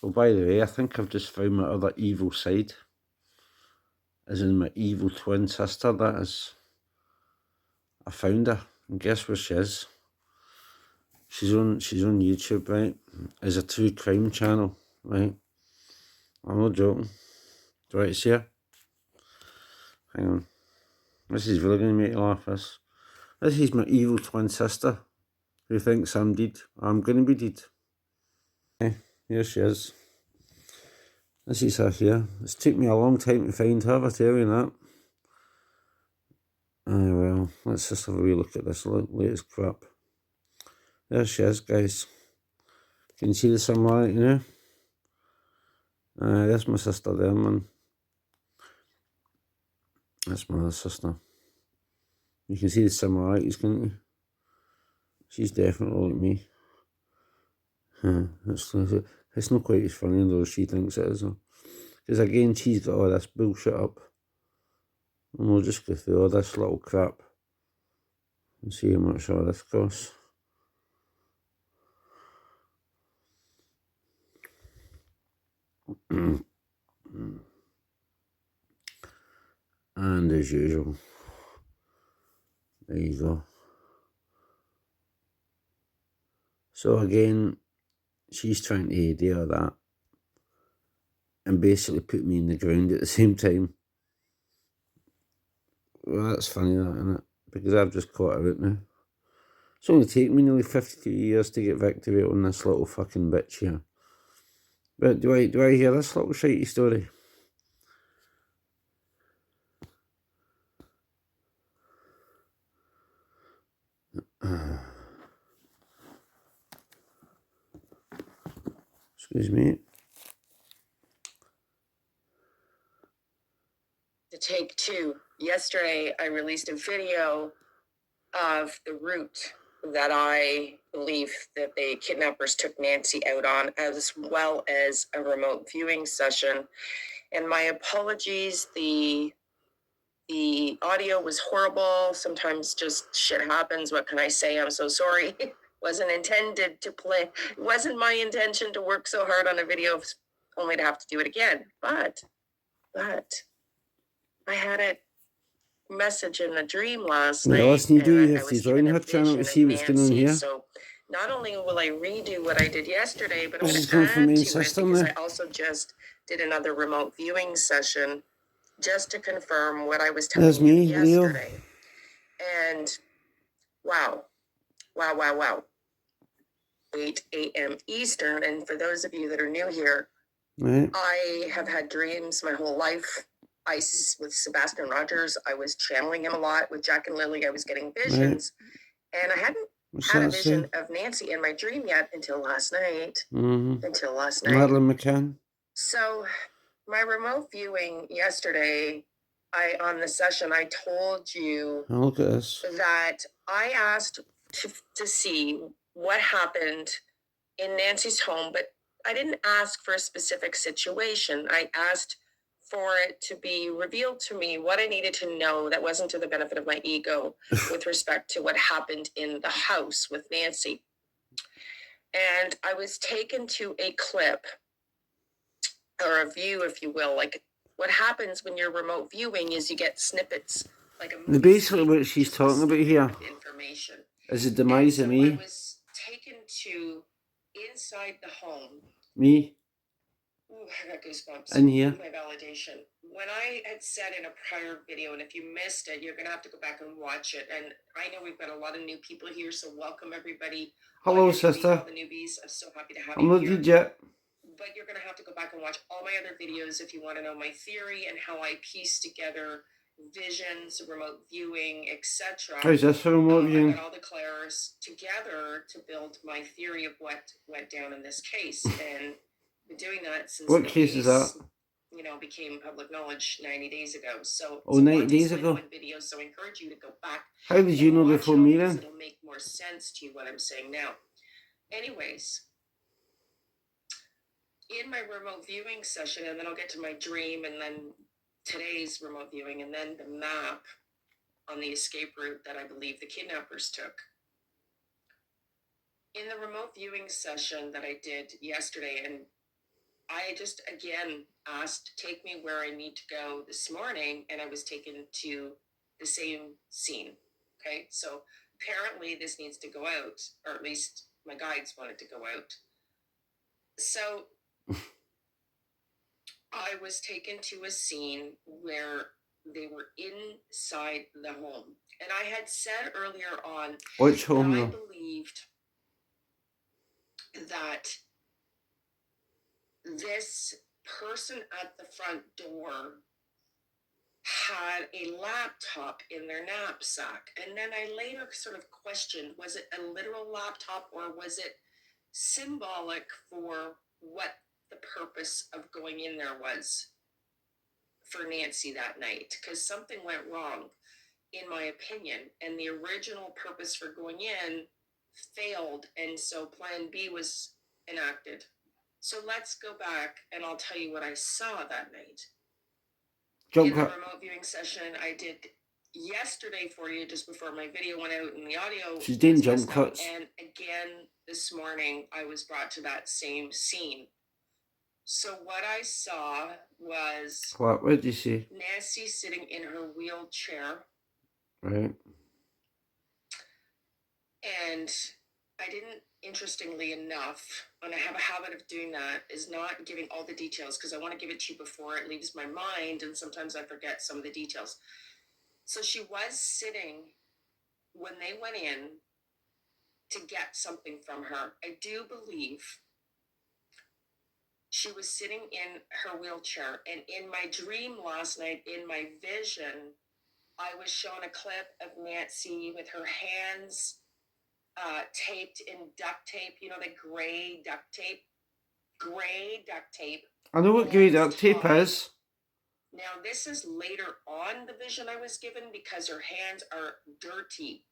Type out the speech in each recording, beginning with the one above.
Oh, by the way, I think I've just found my other evil side. As in my evil twin sister, that is. I found her, and guess where she is? She's on YouTube, right? It's a true crime channel, right? I'm not joking. Do you want to see her? Hang on. This is really going to make you laugh, this. This is my evil twin sister, who thinks I'm dead. I'm going to be dead. Okay, here she is. This is her here. It's took me a long time to find her, I tell you that. Aye, well, let's just have a wee look at this latest crap. There she is, guys. Can you see the similarity now? There's my sister there, man. That's my other sister. You can see the similarities, can't you? She's definitely like me. It's not quite as funny though as she thinks it is. Because again, she's got all this bullshit up. And we'll just go through all this little crap and see how much all this costs. And as usual, there you go. So again, she's trying to do all that and basically put me in the ground at the same time. Well, that's funny, that, isn't it? Because I've just caught her out now. It's only taken me nearly 52 years to get victory on this little fucking bitch here. But do I hear this little shitey story? Excuse me. To take two. Yesterday, I released a video of the route that I believe that the kidnappers took Nancy out on, as well as a remote viewing session. And my apologies, the audio was horrible. Sometimes just shit happens. What can I say? I'm so sorry. Wasn't intended to play. It wasn't my intention to work so hard on a video only to have to do it again. But I had a message in a dream last night. Listen, you have I to was join her channel to see what's going on here. So not only will I redo what I did yesterday, but I'm This is going coming to from add main to system it because there. I also just did another remote viewing session just to confirm what I was telling you yesterday. And wow. 8 a.m. Eastern. And for those of you that are new here, right. I have had dreams my whole life. With Sebastian Rogers, I was channeling him a lot. With Jack and Lily, I was getting visions. Right. And I hadn't had a vision of Nancy in my dream yet until last night. Madeline McCann. So my remote viewing yesterday, on the session, I told you look at this. That I asked to see what happened in Nancy's home, but I didn't ask for a specific situation. I asked for it to be revealed to me what I needed to know that wasn't to the benefit of my ego with respect to what happened in the house with Nancy. And I was taken to a clip, or a view, if you will. Like, what happens when you're remote viewing is you get snippets, like a movie. Basically what she's talking about here is the demise of me. I was taken to inside the home. Me? Ooh, I got goosebumps. In here. My validation. When I had said in a prior video, and if you missed it, you're going to have to go back and watch it. And I know we've got a lot of new people here, so welcome everybody. Hello, sister. All the newbies. I'm so happy to have you here. I'm not dead yet. But you're going to have to go back and watch all my other videos if you want to know my theory and how I piece together visions, remote viewing, etc. How's this for remote viewing? I got all the clairs together to build my theory of what went down in this case. And been doing that since what case is that? Became public knowledge 90 days ago. So 90 days ago? Videos, so I encourage you to go back. How did you know before me then? It'll make more sense to you what I'm saying now. Anyways, in my remote viewing session, and then I'll get to my dream, and then today's remote viewing, and then the map on the escape route that I believe the kidnappers took. In the remote viewing session that I did yesterday, and I just, again, asked to take me where I need to go this morning, and I was taken to the same scene. Okay, so apparently this needs to go out, or at least my guides wanted to go out. So I was taken to a scene where they were inside the home. And I had said earlier on Which home that I though? believed that this person at the front door had a laptop in their knapsack. And then I later sort of questioned, was it a literal laptop or was it symbolic for what the purpose of going in there was for Nancy that night? Because something went wrong, in my opinion, and the original purpose for going in failed, and so plan B was enacted. So let's go back and I'll tell you what I saw that night. Jump In the cut. remote viewing session I did yesterday for you, just before my video went out and the audio She's doing was jump messed up, cuts. and again this morning I was brought to that same scene. So what I saw was What did you see? Nancy sitting in her wheelchair, Right. and I didn't, interestingly enough, and I have a habit of doing that, is not giving all the details because I want to give it to you before it leaves my mind, and sometimes I forget some of the details. So she was sitting when they went in to get something from her. I do believe she was sitting in her wheelchair, and in my dream last night, in my vision, I was shown a clip of Nancy with her hands taped in duct tape, you know, the gray duct tape. I know what grey duct tape is. Now, this is later on the vision I was given because her hands are dirty.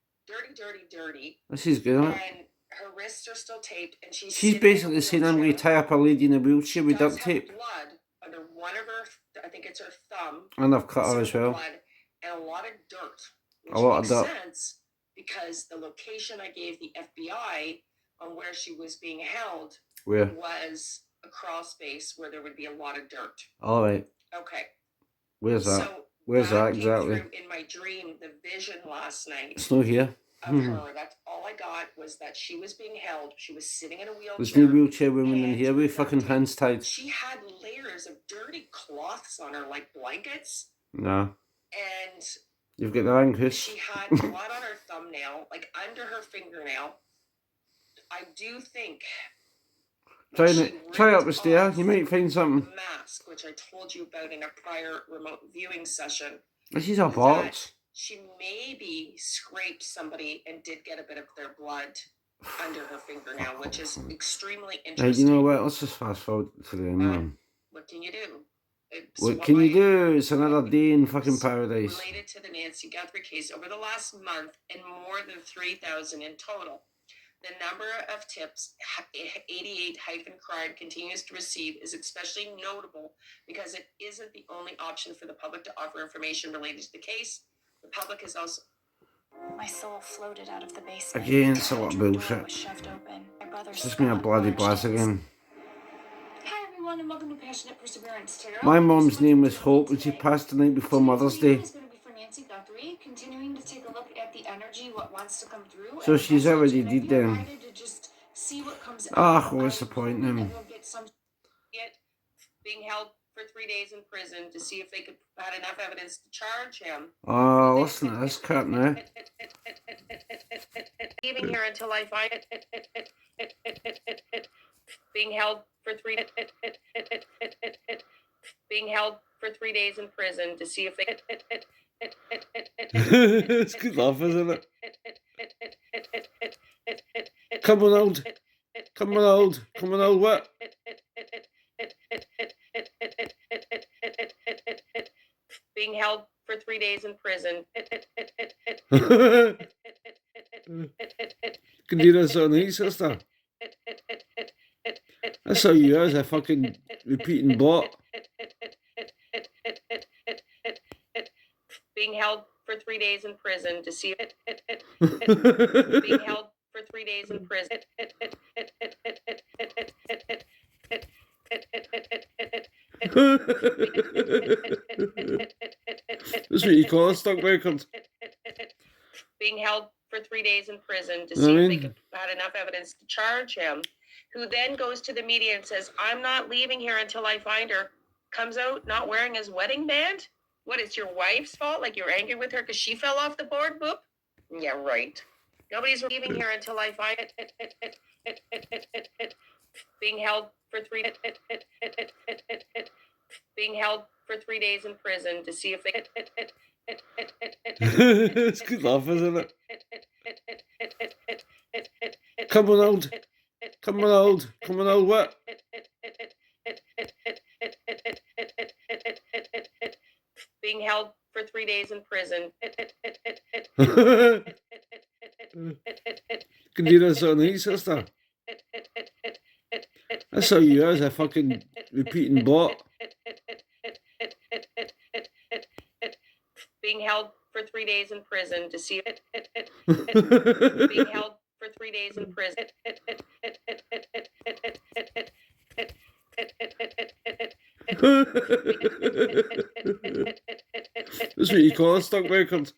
This is good, isn't it? And her wrists are still taped, and She's basically saying I'm going to tie up a lady in a wheelchair with duct tape. Blood under one of her, I think it's her thumb. And I've cut her as well. Blood and a lot of dirt. Which a lot makes of dirt. sense because the location I gave the FBI on where she was being held was a crawl space where there would be a lot of dirt. All right. Okay. Where's that? So Where's that exactly? In my dream, the vision last night. It's not here. Of her. That's all I got, was that she was being held. She was sitting in a wheelchair. There's no wheelchair women in here with fucking hands tied. She had layers of dirty cloths on her, like blankets. No. And you've got the angus. She had blood on her thumbnail, like under her fingernail. I do think. Try up the stair. You might find something. Mask, which I told you about in a prior remote viewing session. This is a box. She maybe scraped somebody and did get a bit of their blood under her fingernail, which is extremely interesting. You know what? Let's just fast forward to the end. What can you do? What can you do? It's another day in fucking paradise. Related to the Nancy Guthrie case, over the last month, and more than 3,000 in total. The number of tips 88-CRIME continues to receive is especially notable because it isn't the only option for the public to offer information related to the case. The public is also... My soul floated out of the basement. Again, it's a lot of bullshit. It's just me a bloody blast again. Hi everyone, and welcome to Passionate Perseverance Tarot. My mom's name was Hope, and she passed the night before Mother's Day. Is going to be for Nancy Guthrie, continuing to take a look at the energy, what wants to come through. So she's already did them. Ah, what's the point then? Being held for 3 days in prison to see if they could had enough evidence to charge him. Oh, listen to this cut now. Leaving here until I find being held for 3 days in prison to see if they it's good laugh, isn't it? Come on, old. Come on, old. Come on, old. What? Being held for 3 days in prison. Can do this on the sister. That's how you are, as a fucking repeating bot. Being held for 3 days in prison to see being held for 3 days in prison. That's what you call a stock record. Being held for 3 days in prison to You know see what I if they mean? had enough evidence to charge him, who then goes to the media and says, I'm not leaving here until I find her, comes out not wearing his wedding band? What, it's your wife's fault? Like you're angry with her because she fell off the board, boop? Yeah, right. Nobody's leaving here until I find it. Being held for 3 being held for 3 days in prison to see if they It's good laugh, isn't it? Come on, old. Come on, old. Come on, old. What? Being held for 3 days in prison. Can do this on the sister. That's how you are, as a fucking repeating bot. Being held for 3 days in prison to see being held for 3 days in prison. That's what you call a stock record.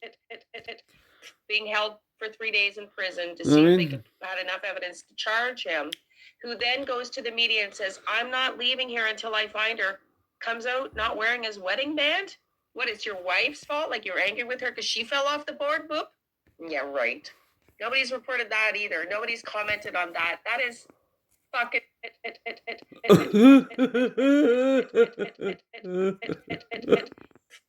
Being held for 3 days in prison to You know see what I if they mean? had enough evidence to charge him, who then goes to the media and says, I'm not leaving here until I find her, comes out not wearing his wedding band? What, it's your wife's fault? Like you're angry with her because she fell off the board, boop? Yeah, right. Nobody's reported that either. Nobody's commented on that. That is fucking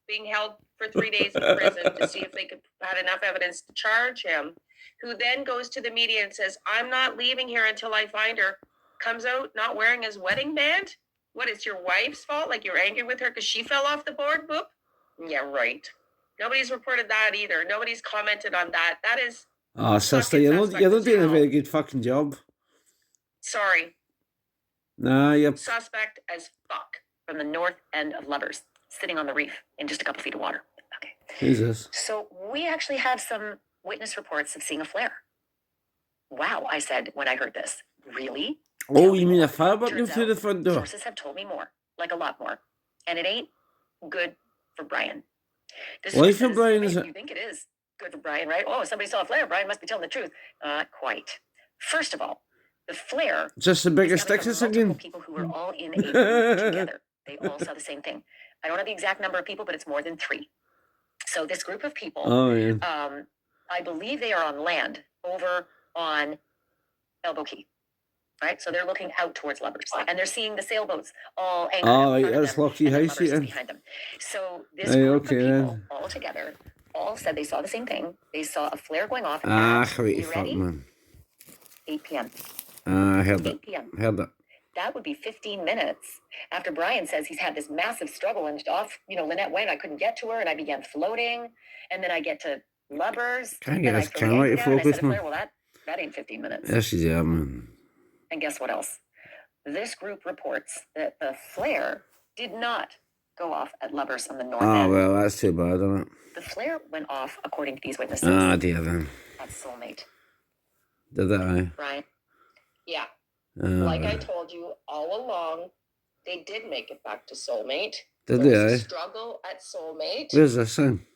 being held for 3 days in prison to see if they had enough evidence to charge him, who then goes to the media and says, I'm not leaving here until I find her, comes out not wearing his wedding band? What, it's your wife's fault? Like you're angry with her because she fell off the board, boop? Yeah, right. Nobody's reported that either. Nobody's commented on that. That is Oh, sister, fucking you're not suspect as doing a hell. very good fucking job. Sorry. Nah, you're... Suspect as fuck. From the north end of Lovers, sitting on the reef in just a couple feet of water. Okay. Who's this? So we actually have some witness reports of seeing a flare. Wow, I said when I heard this. Really? Oh, Tell you me mean more. a fire button Turns through out, the front door? sources have told me more, like a lot more. And it ain't good for Brian. This Why source for says, Brian, I is mean, it? you think it is good for Brian, right? Oh, somebody saw a flare. Brian must be telling the truth. Not quite. First of all, the flare Just the is biggest coming Texas from multiple again? people who were all in a room together. They all saw the same thing. I don't have the exact number of people, but it's more than 3. So this group of people, Oh, yeah. I believe they are on land over on Elbow Key, right? So they're looking out towards Lovers, and they're seeing the sailboats all anchored Oh, out in right, front of that's them, Lucky and then House, Lovers is yeah. behind them. So this Aye, group okay, of people then. all together all said they saw the same thing. They saw a flare going off Ah, at, how you you fuck, ready? man. 8 p.m. Ah, I heard 8 it. p.m. Heard it. That would be 15 minutes after Brian says he's had this massive struggle and off, Lynette went, I couldn't get to her and I began floating. And then I get to Lovers. Can't get and this I throw the camera anchor to down and I focus, said a flare. man. Well, that ain't 15 minutes. Yes, she's there, man. And guess what else? This group reports that the flare did not go off at Lovers on the north Oh, end. well, that's too bad, isn't it? The flare went off, according to these witnesses, Ah, dear, then. at Soulmate. Did it, aye? Brian? Yeah. Ah, Like I right. told you all along, they did make it back to Soulmate. Did There they, was aye? a struggle at Soulmate. Where's this thing?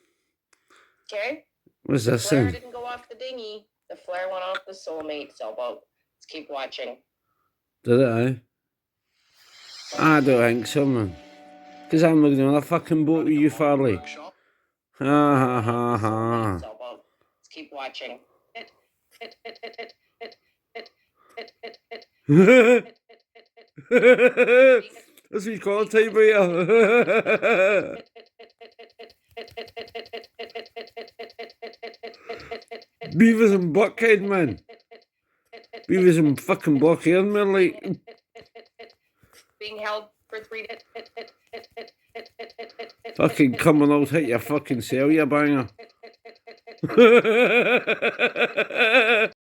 Okay? Where's The this flare thing? didn't go off the dinghy. The flare went off the Soulmate sailboat. Let's keep watching. Did it, aye? I don't think so, man. Because I'm looking on a fucking boat with you, Farley. Ha ha ha ha. Sailboat. Let's keep watching. That's what you call it, type here. Beavers and Buckhead, man. Beavers and fucking Buckhead, man, like. Being held for 3 days. Fucking come on, I'll hit your fucking cell, you banger.